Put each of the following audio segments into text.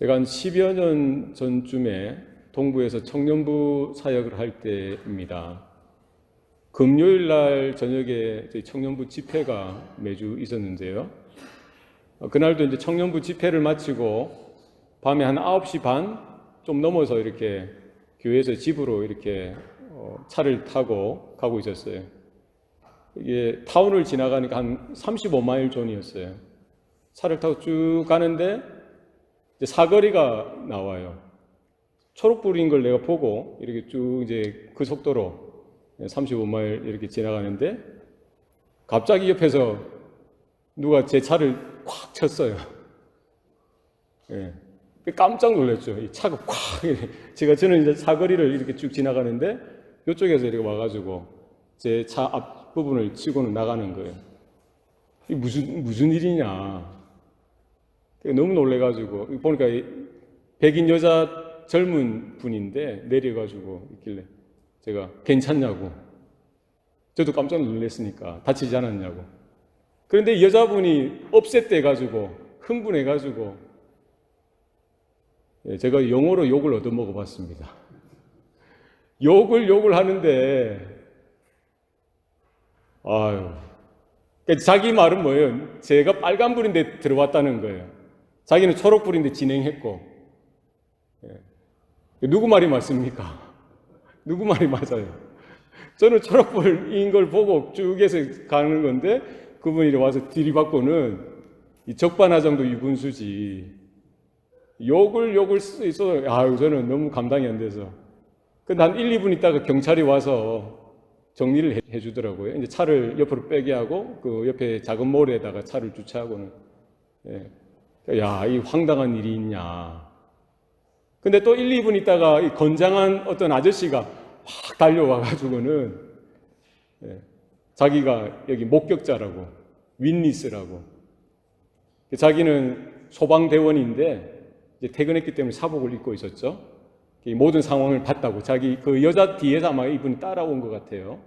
제가 한 10여 년 전쯤에 동부에서 청년부 사역을 할 때입니다. 금요일 날 저녁에 저희 청년부 집회가 매주 있었는데요. 그날도 이제 청년부 집회를 마치고 밤에 한 9시 반 좀 넘어서 이렇게 교회에서 집으로 이렇게 차를 타고 가고 있었어요. 이게 타운을 지나가니까 한 35마일 존이었어요. 차를 타고 쭉 가는데 이제 사거리가 나와요. 초록불인 걸 내가 보고 이렇게 쭉 이제 그 속도로 35마일 이렇게 지나가는데 갑자기 옆에서 누가 제 차를 콱 쳤어요. 예. 깜짝 놀랐죠. 이 차가 콱 저는 이제 사거리를 이렇게 쭉 지나가는데 이쪽에서 이렇게 와가지고 제 차 앞부분을 치고는 나가는 거예요. 이 무슨 일이냐. 너무 놀래가지고 보니까 백인 여자 젊은 분인데 내려가지고 있길래 제가 괜찮냐고. 저도 깜짝 놀랐으니까 다치지 않았냐고. 그런데 여자분이 업셋돼가지고 흥분해가지고 제가 영어로 욕을 얻어먹어 봤습니다. 욕을 하는데 자기 말은 뭐예요? 제가 빨간불인데 들어왔다는 거예요. 자기는 초록불인데 진행했고. 누구 말이 맞습니까? 누구 말이 맞아요? 저는 초록불인 걸 보고 쭉 해서 가는 건데 그분이 와서 들이받고는 적반하장도 유분수지. 욕을 써서 저는 너무 감당이 안 돼서. 근데 한 1, 2분 있다가 경찰이 와서 정리를 해주더라고요. 이제 차를 옆으로 빼게 하고 그 옆에 작은 모래에다가 차를 주차하고는. 이 황당한 일이 있냐. 근데 또 1, 2분 있다가 이 건장한 어떤 아저씨가 확 달려와가지고는 자기가 여기 목격자라고, 윈니스라고. 자기는 소방대원인데 이제 퇴근했기 때문에 사복을 입고 있었죠. 모든 상황을 봤다고. 자기 그 여자 뒤에서 아마 이분이 따라온 것 같아요.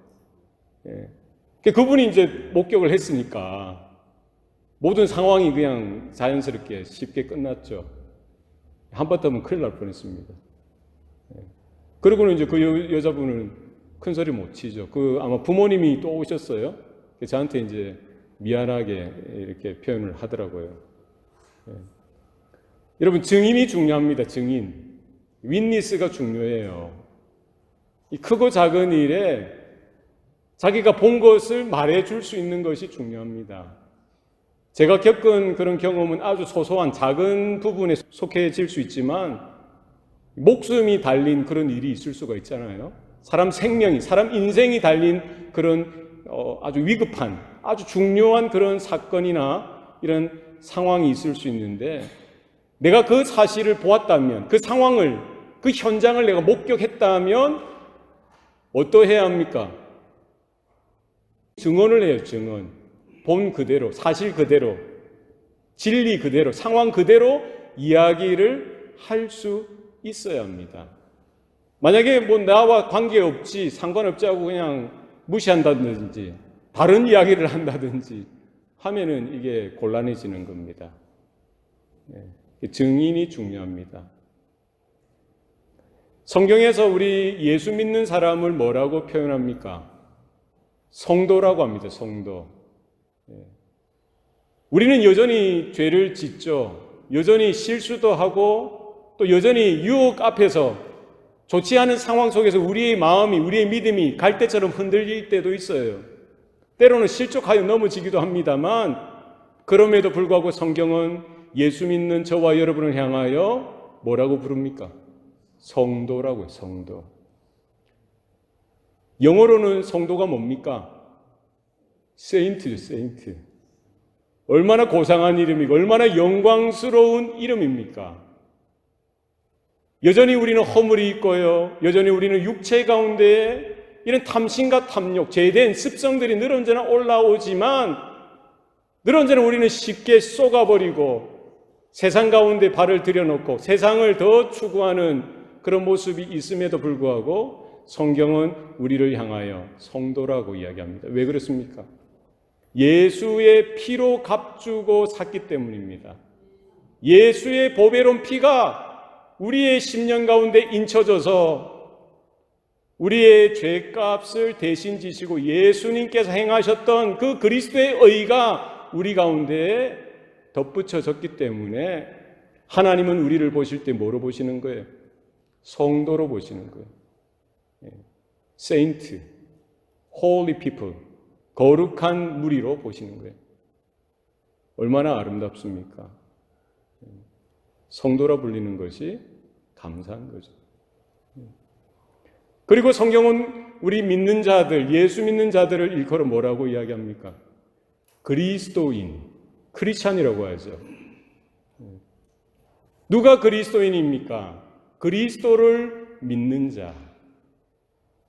그분이 이제 목격을 했으니까 모든 상황이 그냥 자연스럽게 쉽게 끝났죠. 한바탕은 큰일 날 뻔했습니다. 그리고는 이제 그 여자분은 큰 소리 못 치죠. 아마 부모님이 또 오셨어요. 저한테 이제 미안하게 이렇게 표현을 하더라고요. 여러분, 증인이 중요합니다. 증인. 윈니스가 중요해요. 이 크고 작은 일에 자기가 본 것을 말해줄 수 있는 것이 중요합니다. 제가 겪은 그런 경험은 아주 소소한 작은 부분에 속해질 수 있지만 목숨이 달린 그런 일이 있을 수가 있잖아요. 사람 생명이, 사람 인생이 달린 그런 아주 위급한, 아주 중요한 그런 사건이나 이런 상황이 있을 수 있는데 내가 그 사실을 보았다면, 그 상황을, 그 현장을 내가 목격했다면 어떠해야 합니까? 증언을 해요, 증언. 본 그대로, 사실 그대로, 진리 그대로, 상황 그대로 이야기를 할 수 있어야 합니다. 만약에 나와 관계없지, 상관없지 하고 그냥 무시한다든지, 다른 이야기를 한다든지 하면은 이게 곤란해지는 겁니다. 증인이 중요합니다. 성경에서 우리 예수 믿는 사람을 뭐라고 표현합니까? 성도라고 합니다. 성도. 우리는 여전히 죄를 짓죠. 여전히 실수도 하고 또 여전히 유혹 앞에서 좋지 않은 상황 속에서 우리의 마음이, 우리의 믿음이 갈대처럼 흔들릴 때도 있어요. 때로는 실족하여 넘어지기도 합니다만 그럼에도 불구하고 성경은 예수 믿는 저와 여러분을 향하여 뭐라고 부릅니까? 성도라고요. 성도. 영어로는 성도가 뭡니까? 세인트죠. 세인트. 얼마나 고상한 이름이고 얼마나 영광스러운 이름입니까? 여전히 우리는 허물이 있고요. 여전히 우리는 육체 가운데에 이런 탐심과 탐욕, 죄된 습성들이 늘 언제나 올라오지만 늘 언제나 우리는 쉽게 쏘가버리고 세상 가운데 발을 들여놓고 세상을 더 추구하는 그런 모습이 있음에도 불구하고 성경은 우리를 향하여 성도라고 이야기합니다. 왜 그렇습니까? 예수의 피로 값주고 샀기 때문입니다. 예수의 보배로운 피가 우리의 심령 가운데 인쳐져서 우리의 죄값을 대신 지시고 예수님께서 행하셨던 그 그리스도의 의가 우리 가운데 덧붙여졌기 때문에 하나님은 우리를 보실 때 뭐로 보시는 거예요? 성도로 보시는 거예요. Saint, Holy People, 거룩한 무리로 보시는 거예요. 얼마나 아름답습니까? 성도라 불리는 것이 감사한 거죠. 그리고 성경은 우리 믿는 자들, 예수 믿는 자들을 일컬어 뭐라고 이야기합니까? 그리스도인, 크리스찬이라고 하죠. 누가 그리스도인입니까? 그리스도를 믿는 자.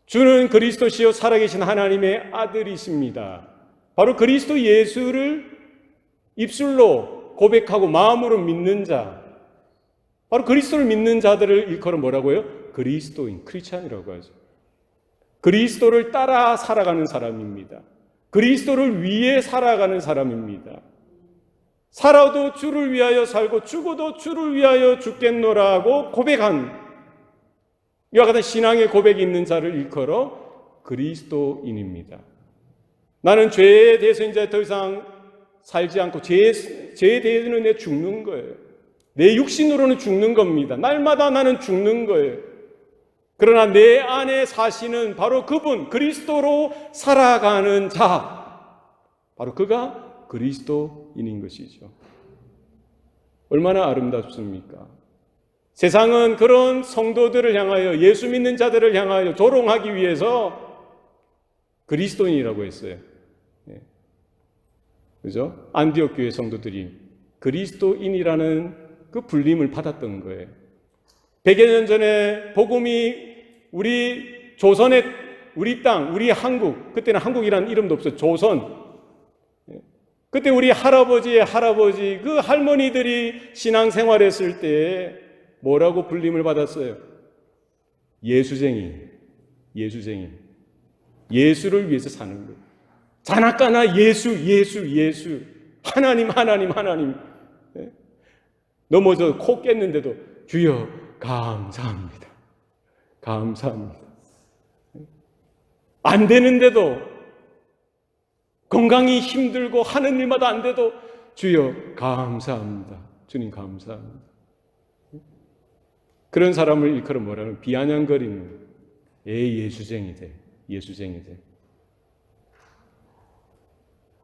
주는 그리스도시요 살아계신 하나님의 아들이십니다. 바로 그리스도 예수를 입술로 고백하고 마음으로 믿는 자. 바로 그리스도를 믿는 자들을 일컬어 뭐라고요? 그리스도인, 크리스찬이라고 하죠. 그리스도를 따라 살아가는 사람입니다. 그리스도를 위해 살아가는 사람입니다. 살아도 주를 위하여 살고 죽어도 주를 위하여 죽겠노라고 고백한 이와 같은 신앙의 고백이 있는 자를 일컬어 그리스도인입니다. 나는 죄에 대해서 이제 더 이상 살지 않고 죄에 대해서는 내 죽는 거예요. 내 육신으로는 죽는 겁니다. 날마다 나는 죽는 거예요. 그러나 내 안에 사시는 바로 그분, 그리스도로 살아가는 자, 바로 그가 그리스도인인 것이죠. 얼마나 아름답습니까? 세상은 그런 성도들을 향하여, 예수 믿는 자들을 향하여 조롱하기 위해서 그리스도인이라고 했어요. 그죠? 안디옥 교회 성도들이 그리스도인이라는 그 불림을 받았던 거예요. 100여 년 전에 복음이 우리 조선의, 우리 땅, 우리 한국, 그때는 한국이라는 이름도 없어요. 조선. 그때 우리 할아버지의 할아버지, 그 할머니들이 신앙생활했을 때 뭐라고 불림을 받았어요? 예수쟁이, 예수쟁이. 예수를 위해서 사는 거예요. 자나까나 예수. 하나님. 넘어져 코 깼는데도 주여 감사합니다. 안 되는데도, 건강이 힘들고 하는 일마다 안 돼도 주여 감사합니다. 주님 감사합니다. 그런 사람을 일컬어 뭐라면 비아냥거리는 예수쟁이들.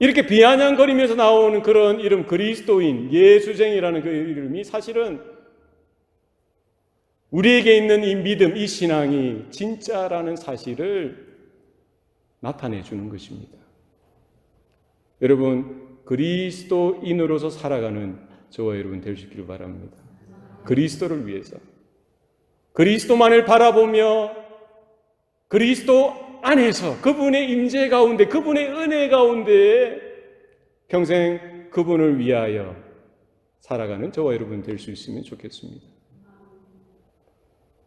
이렇게 비아냥거리면서 나오는 그런 이름 그리스도인, 예수쟁이라는 그 이름이 사실은 우리에게 있는 이 믿음, 이 신앙이 진짜라는 사실을 나타내 주는 것입니다. 여러분, 그리스도인으로서 살아가는 저와 여러분 될 수 있기를 바랍니다. 그리스도를 위해서. 그리스도만을 바라보며 그리스도 안에서 그분의 임재 가운데, 그분의 은혜 가운데 평생 그분을 위하여 살아가는 저와 여러분 될 수 있으면 좋겠습니다.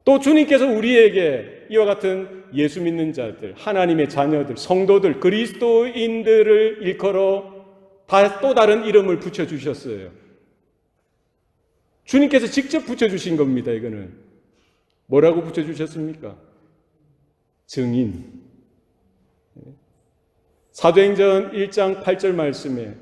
또 주님께서 우리에게 이와 같은 예수 믿는 자들, 하나님의 자녀들, 성도들, 그리스도인들을 일컬어 또 다른 이름을 붙여주셨어요. 주님께서 직접 붙여주신 겁니다. 이거는 뭐라고 붙여주셨습니까? 증인. 사도행전 1장 8절 말씀에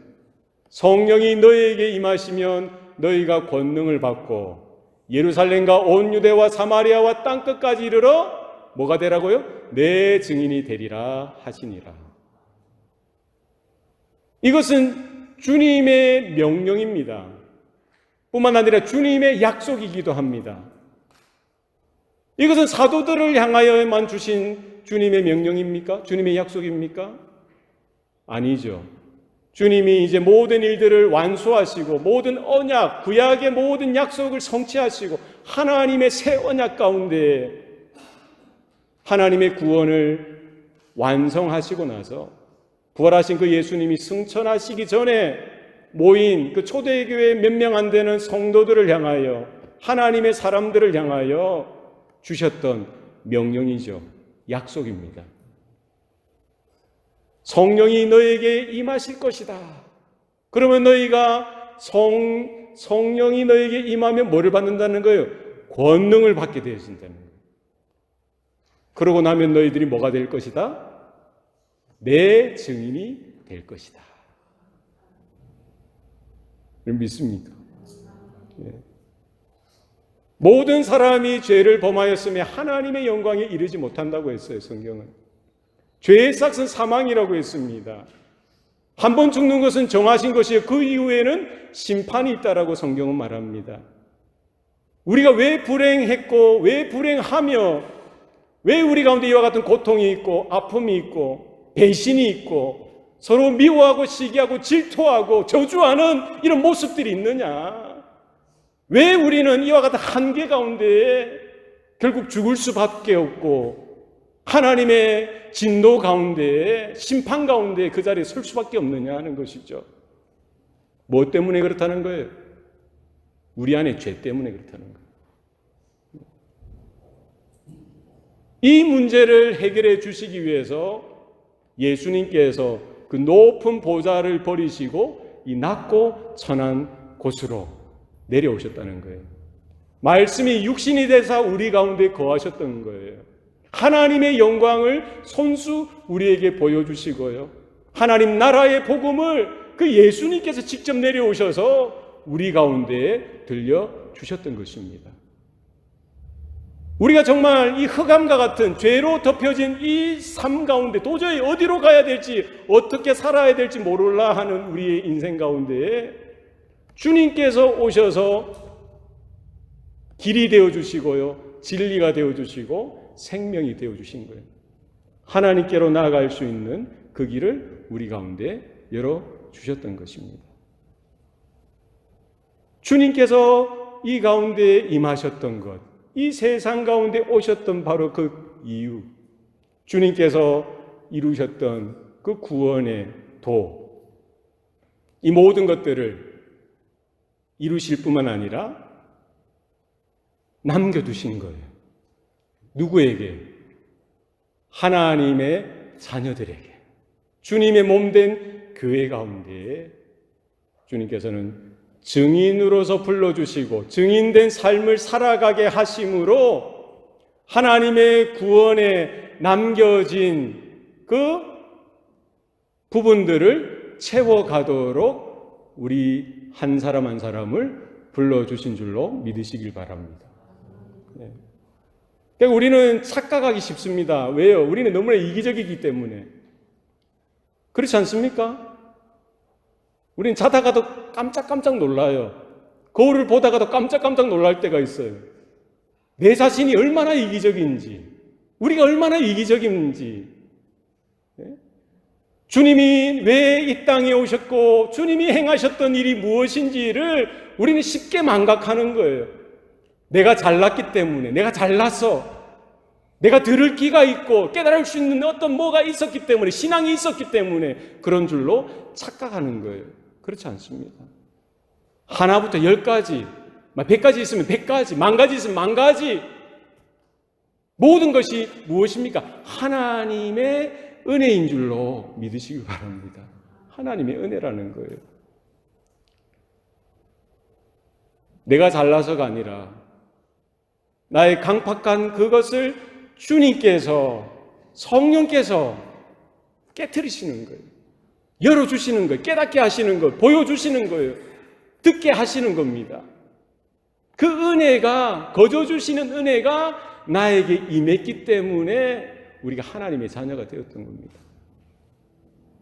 성령이 너희에게 임하시면 너희가 권능을 받고 예루살렘과 온 유대와 사마리아와 땅끝까지 이르러 뭐가 되라고요? 내 증인이 되리라 하시니라. 이것은 주님의 명령입니다. 뿐만 아니라 주님의 약속이기도 합니다. 이것은 사도들을 향하여만 주신 주님의 명령입니까? 주님의 약속입니까? 아니죠. 주님이 이제 모든 일들을 완수하시고 모든 언약, 구약의 모든 약속을 성취하시고 하나님의 새 언약 가운데 하나님의 구원을 완성하시고 나서 부활하신 그 예수님이 승천하시기 전에 모인 그 초대교회 몇 명 안 되는 성도들을 향하여, 하나님의 사람들을 향하여 주셨던 명령이죠. 약속입니다. 성령이 너에게 임하실 것이다. 그러면 너희가 성령이 너에게 임하면 뭐를 받는다는 거예요? 권능을 받게 되어진다는 거예요. 그러고 나면 너희들이 뭐가 될 것이다? 내 증인이 될 것이다. 믿습니까? 예. 모든 사람이 죄를 범하였으며 하나님의 영광에 이르지 못한다고 했어요. 성경은 죄의 삭은 사망이라고 했습니다. 한 번 죽는 것은 정하신 것이요 그 이후에는 심판이 있다라고 성경은 말합니다. 우리가 왜 불행했고 왜 불행하며 왜 우리 가운데 이와 같은 고통이 있고 아픔이 있고 배신이 있고 서로 미워하고 시기하고 질투하고 저주하는 이런 모습들이 있느냐? 왜 우리는 이와 같은 한계 가운데 결국 죽을 수밖에 없고 하나님의 진노 가운데 심판 가운데 그 자리에 설 수밖에 없느냐 하는 것이죠. 뭐 때문에 그렇다는 거예요? 우리 안에 죄 때문에 그렇다는 거예요. 이 문제를 해결해 주시기 위해서 예수님께서 그 높은 보좌를 버리시고 이 낮고 천한 곳으로 내려오셨다는 거예요. 말씀이 육신이 되사 우리 가운데 거하셨던 거예요. 하나님의 영광을 손수 우리에게 보여주시고요. 하나님 나라의 복음을 그 예수님께서 직접 내려오셔서 우리 가운데 들려주셨던 것입니다. 우리가 정말 이 흑암과 같은 죄로 덮여진 이 삶 가운데 도저히 어디로 가야 될지 어떻게 살아야 될지 모를라 하는 우리의 인생 가운데 주님께서 오셔서 길이 되어주시고요 진리가 되어주시고 생명이 되어주신 거예요. 하나님께로 나아갈 수 있는 그 길을 우리 가운데 열어주셨던 것입니다. 주님께서 이 가운데 임하셨던 것, 이 세상 가운데 오셨던 바로 그 이유, 주님께서 이루셨던 그 구원의 도, 이 모든 것들을 이루실 뿐만 아니라 남겨두신 거예요. 누구에게? 하나님의 자녀들에게. 주님의 몸된 교회 가운데 주님께서는 증인으로서 불러주시고 증인된 삶을 살아가게 하심으로 하나님의 구원에 남겨진 그 부분들을 채워가도록 우리 한 사람 한 사람을 불러주신 줄로 믿으시길 바랍니다. 네. 그러니까 우리는 착각하기 쉽습니다. 왜요? 우리는 너무나 이기적이기 때문에. 그렇지 않습니까? 우리는 자다가도 깜짝깜짝 놀라요. 거울을 보다가도 깜짝깜짝 놀랄 때가 있어요. 내 자신이 얼마나 이기적인지, 우리가 얼마나 이기적인지. 네? 주님이 왜 이 땅에 오셨고 주님이 행하셨던 일이 무엇인지를 우리는 쉽게 망각하는 거예요. 내가 잘났기 때문에, 내가 잘났어, 내가 들을 귀가 있고 깨달을 수 있는 어떤 뭐가 있었기 때문에, 신앙이 있었기 때문에 그런 줄로 착각하는 거예요. 그렇지 않습니다. 하나부터 10가지, 100가지 있으면 100가지, 10,000가지 있으면 10,000가지. 모든 것이 무엇입니까? 하나님의 은혜인 줄로 믿으시기 바랍니다. 하나님의 은혜라는 거예요. 내가 잘나서가 아니라 나의 강팍한 그것을 주님께서, 성령께서 깨트리시는 거예요. 열어주시는 거예요. 깨닫게 하시는 거예요. 보여주시는 거예요. 듣게 하시는 겁니다. 그 은혜가, 거저주시는 은혜가 나에게 임했기 때문에 우리가 하나님의 자녀가 되었던 겁니다.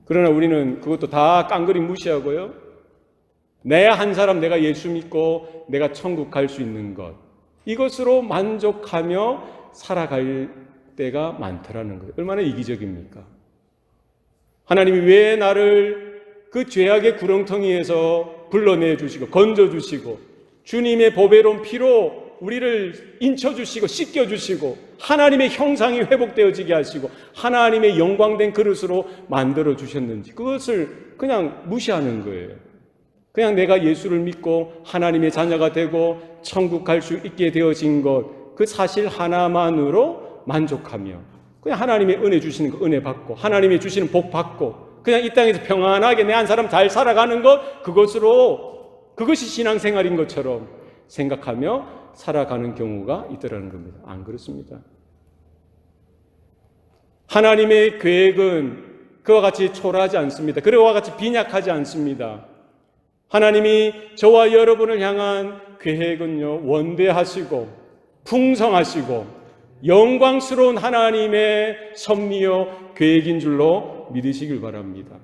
그러나 우리는 그것도 다 깡그리 무시하고요. 내 한 사람, 내가 예수 믿고 내가 천국 갈 수 있는 것, 이것으로 만족하며 살아갈 때가 많더라는 거예요. 얼마나 이기적입니까? 하나님이 왜 나를 그 죄악의 구렁텅이에서 불러내 주시고 건져 주시고 주님의 보배로운 피로 우리를 인쳐주시고 씻겨주시고 하나님의 형상이 회복되어지게 하시고 하나님의 영광된 그릇으로 만들어 주셨는지, 그것을 그냥 무시하는 거예요. 그냥 내가 예수를 믿고 하나님의 자녀가 되고 천국 갈 수 있게 되어진 것, 그 사실 하나만으로 만족하며 그냥 하나님의 은혜 주시는 거 은혜 받고 하나님의 주시는 복 받고 그냥 이 땅에서 평안하게 내 한 사람 잘 살아가는 것, 그것으로 그것이 신앙생활인 것처럼 생각하며 살아가는 경우가 있더라는 겁니다. 안 그렇습니다. 하나님의 계획은 그와 같이 초라하지 않습니다. 그와 같이 빈약하지 않습니다. 하나님이 저와 여러분을 향한 계획은요, 원대하시고 풍성하시고 영광스러운 하나님의 섭리요 계획인 줄로 믿으시길 바랍니다.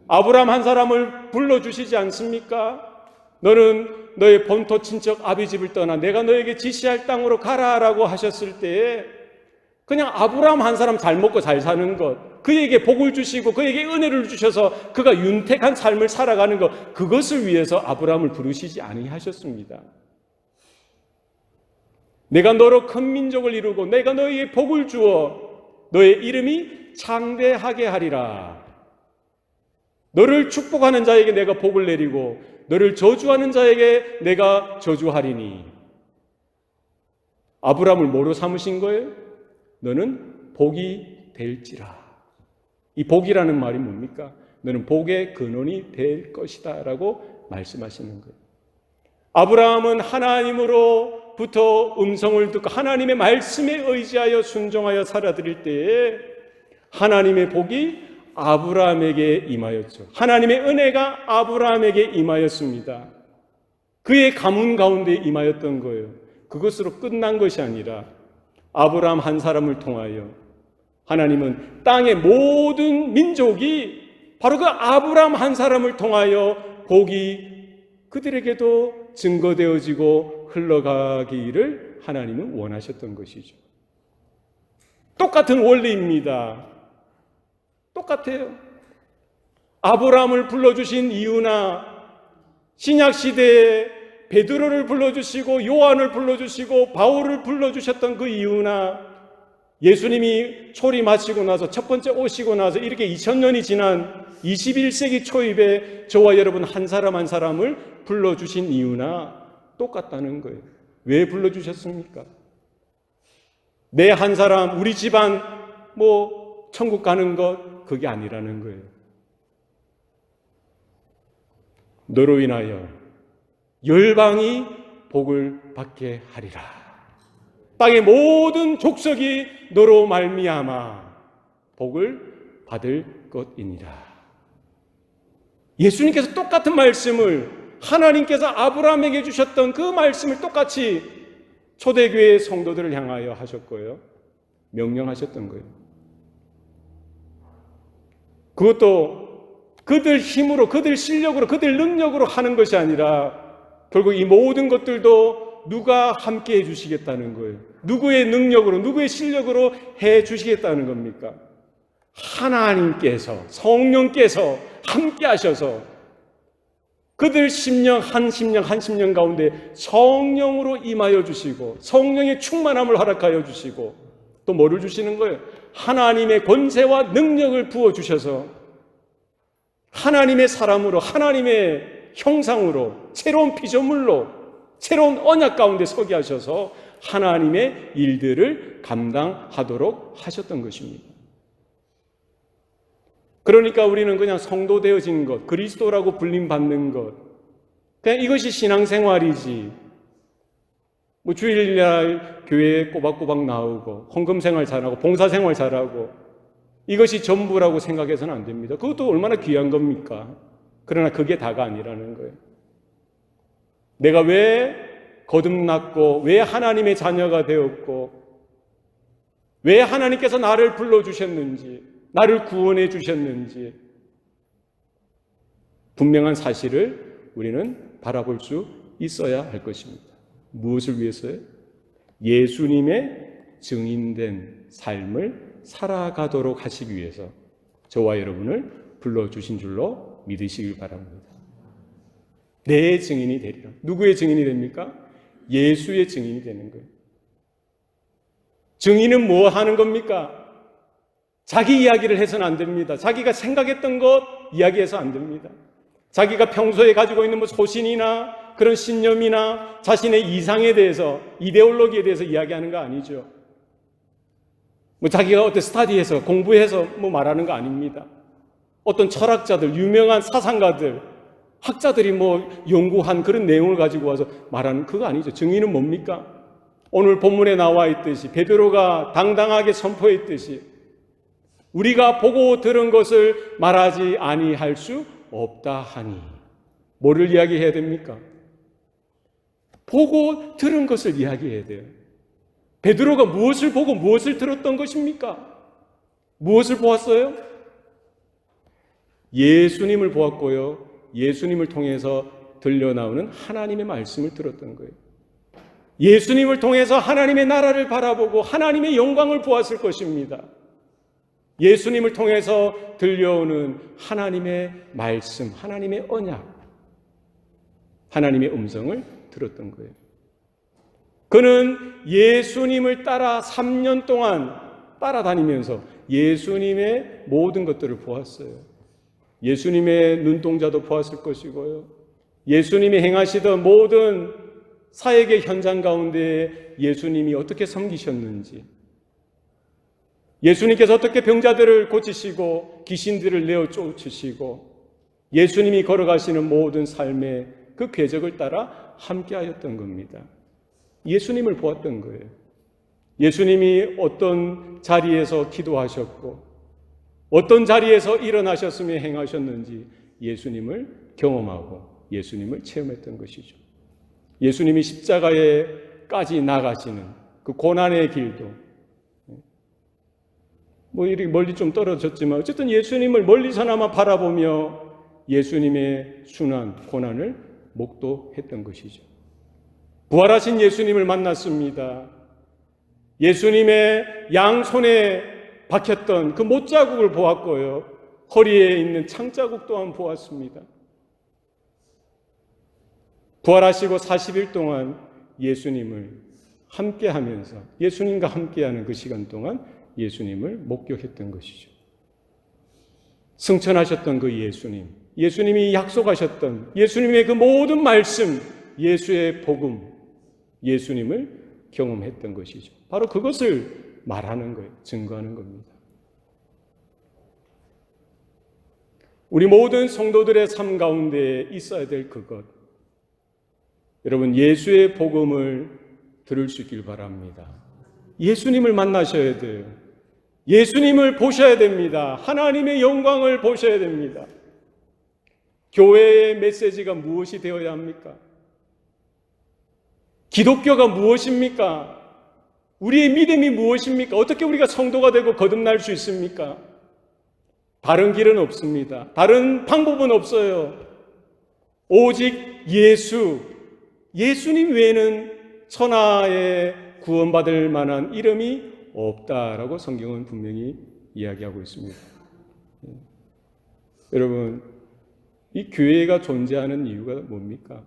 아브라함 한 사람을 불러주시지 않습니까? 너는 너의 본토 친척 아비 집을 떠나 내가 너에게 지시할 땅으로 가라라고 하셨을 때에 그냥 아브라함 한 사람 잘 먹고 잘 사는 것, 그에게 복을 주시고 그에게 은혜를 주셔서 그가 윤택한 삶을 살아가는 것, 그것을 위해서 아브라함을 부르시지 아니하셨습니다. 내가 너로 큰 민족을 이루고 내가 너에게 복을 주어 너의 이름이 창대하게 하리라. 너를 축복하는 자에게 내가 복을 내리고 너를 저주하는 자에게 내가 저주하리니. 아브라함을 뭐로 삼으신 거예요? 너는 복이 될지라. 이 복이라는 말이 뭡니까? 너는 복의 근원이 될 것이다 라고 말씀하시는 거예요. 아브라함은 하나님으로부터 음성을 듣고 하나님의 말씀에 의지하여 순종하여 살아드릴 때에 하나님의 복이 아브라함에게 임하였죠. 하나님의 은혜가 아브라함에게 임하였습니다. 그의 가문 가운데 임하였던 거예요. 그것으로 끝난 것이 아니라 아브라함 한 사람을 통하여 하나님은 땅의 모든 민족이 바로 그 아브라함 한 사람을 통하여 복이 그들에게도 증거되어지고 흘러가기를 하나님은 원하셨던 것이죠. 똑같은 원리입니다. 똑같아요. 아브라함을 불러주신 이유나 신약시대에 베드로를 불러주시고 요한을 불러주시고 바울을 불러주셨던 그 이유나 예수님이 초림하시고 나서 첫 번째 오시고 나서 이렇게 2000년이 지난 21세기 초입에 저와 여러분 한 사람 한 사람을 불러주신 이유나 똑같다는 거예요. 왜 불러주셨습니까? 내 한 사람, 우리 집안 천국 가는 것 그게 아니라는 거예요. 너로 인하여 열방이 복을 받게 하리라. 땅의 모든 족속이 너로 말미암아 복을 받을 것이니라. 예수님께서 똑같은 말씀을 하나님께서 아브라함에게 주셨던 그 말씀을 똑같이 초대교회 성도들을 향하여 하셨고요. 명령하셨던 거예요. 그것도 그들 힘으로, 그들 실력으로, 그들 능력으로 하는 것이 아니라 결국 이 모든 것들도 누가 함께 해주시겠다는 거예요. 누구의 능력으로, 누구의 실력으로 해주시겠다는 겁니까? 하나님께서, 성령께서 함께 하셔서 그들 한 심령 가운데 성령으로 임하여 주시고 성령의 충만함을 허락하여 주시고 또 뭐를 주시는 거예요? 하나님의 권세와 능력을 부어주셔서 하나님의 사람으로, 하나님의 형상으로, 새로운 피조물로, 새로운 언약 가운데 서게 하셔서 하나님의 일들을 감당하도록 하셨던 것입니다. 그러니까 우리는 그냥 성도 되어진 것, 그리스도라고 불림받는 것, 그냥 이것이 신앙생활이지. 주일날 교회에 꼬박꼬박 나오고 헌금생활 잘하고 봉사생활 잘하고 이것이 전부라고 생각해서는 안 됩니다. 그것도 얼마나 귀한 겁니까? 그러나 그게 다가 아니라는 거예요. 내가 왜 거듭났고 왜 하나님의 자녀가 되었고 왜 하나님께서 나를 불러주셨는지 나를 구원해 주셨는지 분명한 사실을 우리는 바라볼 수 있어야 할 것입니다. 무엇을 위해서요? 예수님의 증인된 삶을 살아가도록 하시기 위해서 저와 여러분을 불러주신 줄로 믿으시길 바랍니다. 내 증인이 되리라. 누구의 증인이 됩니까? 예수의 증인이 되는 거예요. 증인은 뭐 하는 겁니까? 자기 이야기를 해서는 안 됩니다. 자기가 생각했던 것 이야기해서 안 됩니다. 자기가 평소에 가지고 있는 소신이나 그런 신념이나 자신의 이상에 대해서, 이데올로기에 대해서 이야기하는 거 아니죠. 자기가 어떤 스터디해서 공부해서 말하는 거 아닙니다. 어떤 철학자들, 유명한 사상가들, 학자들이 연구한 그런 내용을 가지고 와서 말하는 그거 아니죠. 정의는 뭡니까? 오늘 본문에 나와 있듯이 베드로가 당당하게 선포했듯이 우리가 보고 들은 것을 말하지 아니할 수 없다 하니 뭐를 이야기해야 됩니까? 보고 들은 것을 이야기해야 돼요. 베드로가 무엇을 보고 무엇을 들었던 것입니까? 무엇을 보았어요? 예수님을 보았고요. 예수님을 통해서 들려나오는 하나님의 말씀을 들었던 거예요. 예수님을 통해서 하나님의 나라를 바라보고 하나님의 영광을 보았을 것입니다. 예수님을 통해서 들려오는 하나님의 말씀, 하나님의 언약, 하나님의 음성을 들었던 거예요. 그는 예수님을 따라 3년 동안 따라다니면서 예수님의 모든 것들을 보았어요. 예수님의 눈동자도 보았을 것이고요. 예수님이 행하시던 모든 사역의 현장 가운데 예수님이 어떻게 섬기셨는지, 예수님께서 어떻게 병자들을 고치시고 귀신들을 내어 쫓으시고 예수님이 걸어가시는 모든 삶의 그 궤적을 따라 함께하였던 겁니다. 예수님을 보았던 거예요. 예수님이 어떤 자리에서 기도하셨고 어떤 자리에서 일어나셨으며 행하셨는지 예수님을 경험하고 예수님을 체험했던 것이죠. 예수님이 십자가에까지 나가시는 그 고난의 길도 이렇게 멀리 좀 떨어졌지만 어쨌든 예수님을 멀리서나마 바라보며 예수님의 순환, 고난을 목도했던 것이죠. 부활하신 예수님을 만났습니다. 예수님의 양손에 박혔던 그 못자국을 보았고요. 허리에 있는 창자국 또한 보았습니다. 부활하시고 40일 동안 예수님을 함께하면서 예수님과 함께하는 그 시간 동안 예수님을 목격했던 것이죠. 승천하셨던 그 예수님, 예수님이 약속하셨던 예수님의 그 모든 말씀, 예수의 복음, 예수님을 경험했던 것이죠. 바로 그것을 말하는 거예요. 증거하는 겁니다. 우리 모든 성도들의 삶 가운데 있어야 될 그것, 여러분 예수의 복음을 들을 수 있길 바랍니다. 예수님을 만나셔야 돼요. 예수님을 보셔야 됩니다. 하나님의 영광을 보셔야 됩니다. 교회의 메시지가 무엇이 되어야 합니까? 기독교가 무엇입니까? 우리의 믿음이 무엇입니까? 어떻게 우리가 성도가 되고 거듭날 수 있습니까? 다른 길은 없습니다. 다른 방법은 없어요. 오직 예수님 외에는 천하에 구원받을 만한 이름이 없다라고 성경은 분명히 이야기하고 있습니다. 여러분, 이 교회가 존재하는 이유가 뭡니까?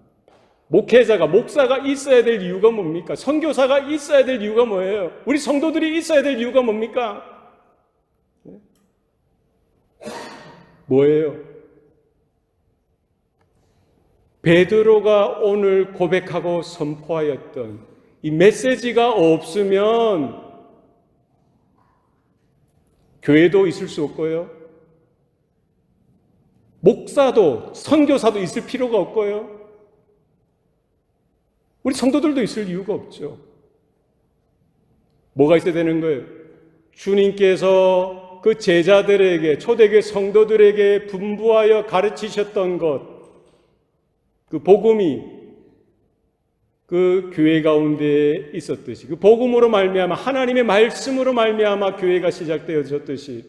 목사가 있어야 될 이유가 뭡니까? 선교사가 있어야 될 이유가 뭐예요? 우리 성도들이 있어야 될 이유가 뭡니까? 뭐예요? 베드로가 오늘 고백하고 선포하였던 이 메시지가 없으면 교회도 있을 수 없고요. 목사도 선교사도 있을 필요가 없고요. 우리 성도들도 있을 이유가 없죠. 뭐가 있어야 되는 거예요? 주님께서 그 제자들에게, 초대교회 성도들에게 분부하여 가르치셨던 것, 그 복음이 그 교회 가운데 있었듯이, 그 복음으로 말미암아 하나님의 말씀으로 말미암아 교회가 시작되어졌듯이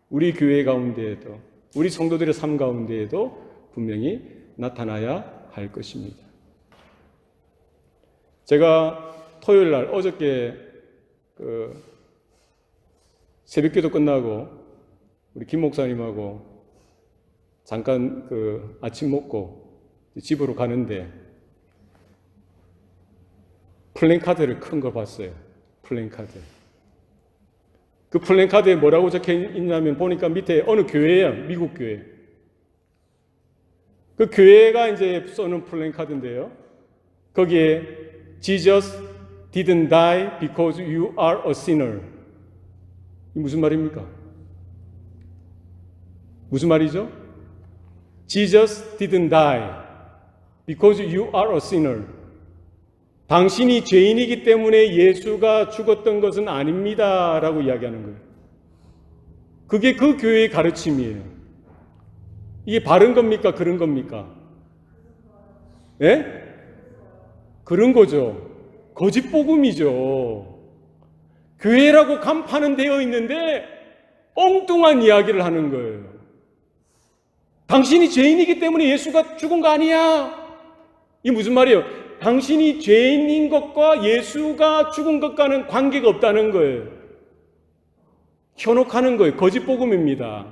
우리 교회 가운데에도, 우리 성도들의 삶 가운데에도 분명히 나타나야 할 것입니다. 제가 토요일 날 어저께 새벽기도 끝나고 우리 김 목사님하고 잠깐 아침 먹고 집으로 가는데 플랜카드를 큰 걸 봤어요. 플랜카드. 그 플랜카드에 뭐라고 적혀 있냐면 보니까 밑에 어느 교회야, 미국 교회. 그 교회가 이제 쏘는 플랜카드인데요. 거기에 Jesus didn't die because you are a sinner. 이 무슨 말입니까? 무슨 말이죠? Jesus didn't die because you are a sinner. 당신이 죄인이기 때문에 예수가 죽었던 것은 아닙니다 라고 이야기하는 거예요. 그게 그 교회의 가르침이에요. 이게 바른 겁니까? 그런 겁니까? 예? 그런 거죠. 거짓 복음이죠. 교회라고 간판은 되어 있는데 엉뚱한 이야기를 하는 거예요. 당신이 죄인이기 때문에 예수가 죽은 거 아니야. 이게 무슨 말이에요? 당신이 죄인인 것과 예수가 죽은 것과는 관계가 없다는 거예요. 현혹하는 거예요. 거짓 복음입니다.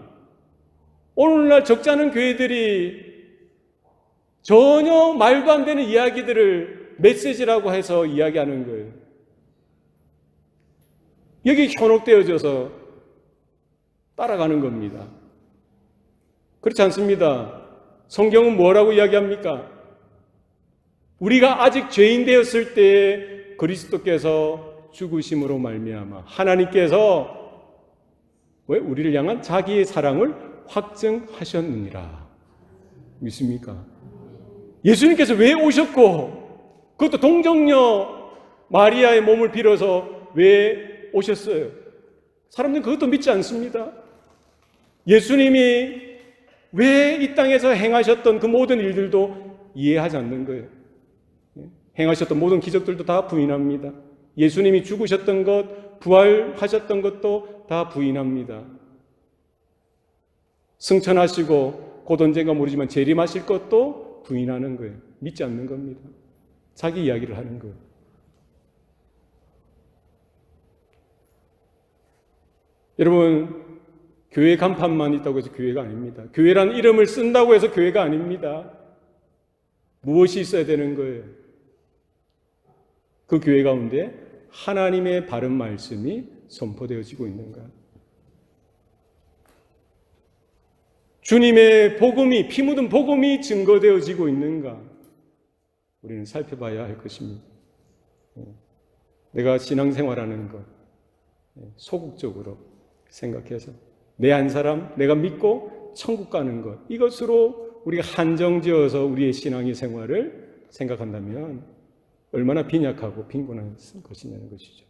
오늘날 적지 않은 교회들이 전혀 말도 안 되는 이야기들을 메시지라고 해서 이야기하는 거예요. 여기 현혹되어져서 따라가는 겁니다. 그렇지 않습니다. 성경은 뭐라고 이야기합니까? 우리가 아직 죄인 되었을 때에 그리스도께서 죽으심으로 말미암아 하나님께서 왜 우리를 향한 자기의 사랑을 확증하셨느니라. 믿습니까? 예수님께서 왜 오셨고 그것도 동정녀 마리아의 몸을 빌어서 왜 오셨어요? 사람들은 그것도 믿지 않습니다. 예수님이 왜 이 땅에서 행하셨던 그 모든 일들도 이해하지 않는 거예요. 행하셨던 모든 기적들도 다 부인합니다. 예수님이 죽으셨던 것, 부활하셨던 것도 다 부인합니다. 승천하시고 곧 언젠가 모르지만 재림하실 것도 부인하는 거예요. 믿지 않는 겁니다. 자기 이야기를 하는 거예요. 여러분, 교회 간판만 있다고 해서 교회가 아닙니다. 교회란 이름을 쓴다고 해서 교회가 아닙니다. 무엇이 있어야 되는 거예요? 그 교회 가운데 하나님의 바른 말씀이 선포되어지고 있는가? 주님의 복음이, 피 묻은 복음이 증거되어지고 있는가? 우리는 살펴봐야 할 것입니다. 내가 신앙생활하는 것, 소극적으로 생각해서 내 한 사람, 내가 믿고 천국 가는 것, 이것으로 우리가 한정지어서 우리의 신앙의 생활을 생각한다면 얼마나 빈약하고 빈곤한 것이냐는 것이죠.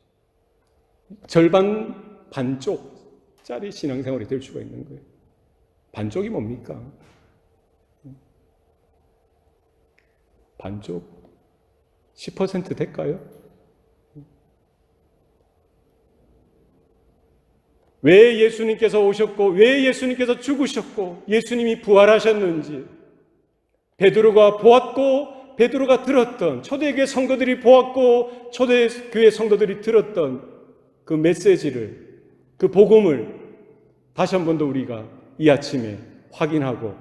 절반, 반쪽짜리 신앙생활이 될 수가 있는 거예요. 반쪽이 뭡니까? 반쪽? 10% 될까요? 왜 예수님께서 오셨고, 왜 예수님께서 죽으셨고, 예수님이 부활하셨는지 베드로가 보았고 베드로가 들었던, 초대교회 성도들이 보았고 초대교회 성도들이 들었던 그 메시지를, 그 복음을 다시 한 번 더 우리가 이 아침에 확인하고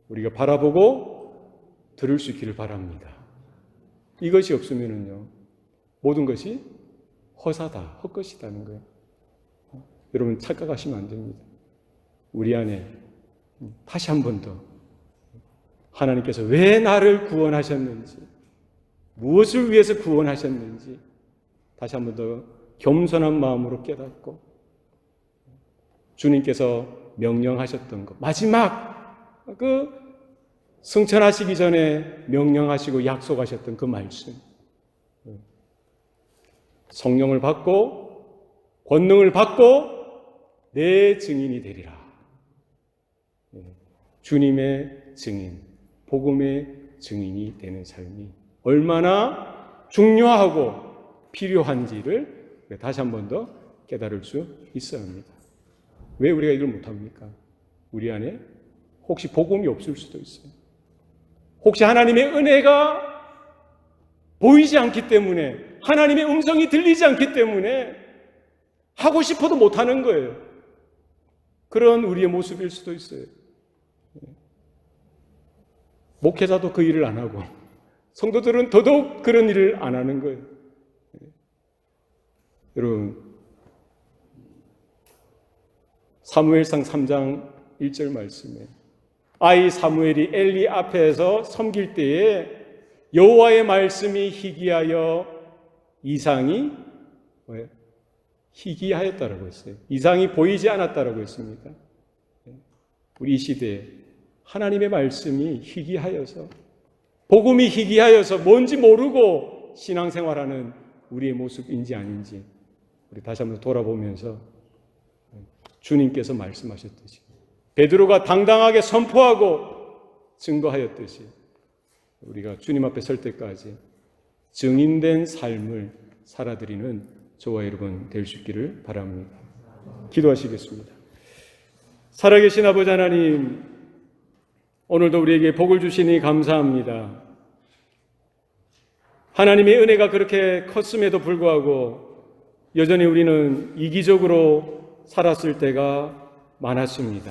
우리가 바라보고 들을 수 있기를 바랍니다. 이것이 없으면은요, 모든 것이 허사다, 헛것이다는 거예요. 여러분 착각하시면 안 됩니다. 우리 안에 다시 한 번 더 하나님께서 왜 나를 구원하셨는지, 무엇을 위해서 구원하셨는지 다시 한 번 더 겸손한 마음으로 깨닫고 주님께서 명령하셨던 것, 마지막 그 승천하시기 전에 명령하시고 약속하셨던 그 말씀, 성령을 받고 권능을 받고 내 증인이 되리라. 주님의 증인, 복음의 증인이 되는 삶이 얼마나 중요하고 필요한지를 다시 한 번 더 깨달을 수 있어야 합니다. 왜 우리가 이걸 못합니까? 우리 안에 혹시 복음이 없을 수도 있어요. 혹시 하나님의 은혜가 보이지 않기 때문에, 하나님의 음성이 들리지 않기 때문에 하고 싶어도 못하는 거예요. 그런 우리의 모습일 수도 있어요. 목회자도 그 일을 안 하고 성도들은 더더욱 그런 일을 안 하는 거예요. 여러분, 사무엘상 3장 1절 말씀에 아이 사무엘이 엘리 앞에서 섬길 때에 여호와의 말씀이 희귀하여 이상이 희귀하였다라고 했어요. 이상이 보이지 않았다라고 했습니다. 우리 이 시대에 하나님의 말씀이 희귀하여서, 복음이 희귀하여서 뭔지 모르고 신앙생활하는 우리의 모습인지 아닌지 우리 다시 한번 돌아보면서 주님께서 말씀하셨듯이 베드로가 당당하게 선포하고 증거하였듯이 우리가 주님 앞에 설 때까지 증인된 삶을 살아드리는 저와 여러분 될 수 있기를 바랍니다. 기도하시겠습니다. 살아계신 아버지 하나님, 오늘도 우리에게 복을 주시니 감사합니다. 하나님의 은혜가 그렇게 컸음에도 불구하고 여전히 우리는 이기적으로 살았을 때가 많았습니다.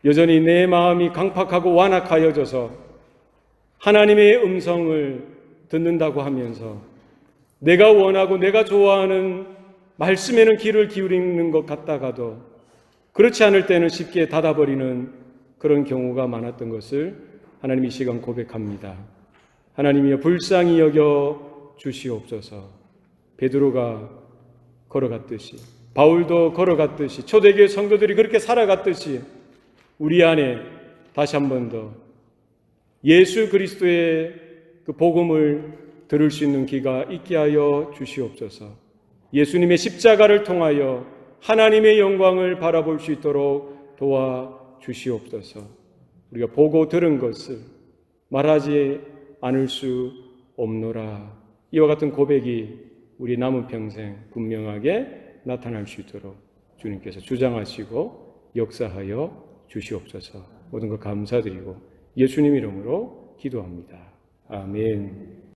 여전히 내 마음이 강팍하고 완악하여져서 하나님의 음성을 듣는다고 하면서 내가 원하고 내가 좋아하는 말씀에는 귀를 기울이는 것 같다가도 그렇지 않을 때는 쉽게 닫아버리는 그런 경우가 많았던 것을 하나님 이 시간 고백합니다. 하나님이여 불쌍히 여겨 주시옵소서. 베드로가 걸어갔듯이, 바울도 걸어갔듯이, 초대교회 성도들이 그렇게 살아갔듯이 우리 안에 다시 한 번 더 예수 그리스도의 그 복음을 들을 수 있는 귀가 있게 하여 주시옵소서. 예수님의 십자가를 통하여 하나님의 영광을 바라볼 수 있도록 도와주시옵소서. 우리가 보고 들은 것을 말하지 않을 수 없노라. 이와 같은 고백이 우리 남은 평생 분명하게 나타날 수 있도록 주님께서 주장하시고 역사하여 주시옵소서. 모든 것 감사드리고 예수님 이름으로 기도합니다. 아멘.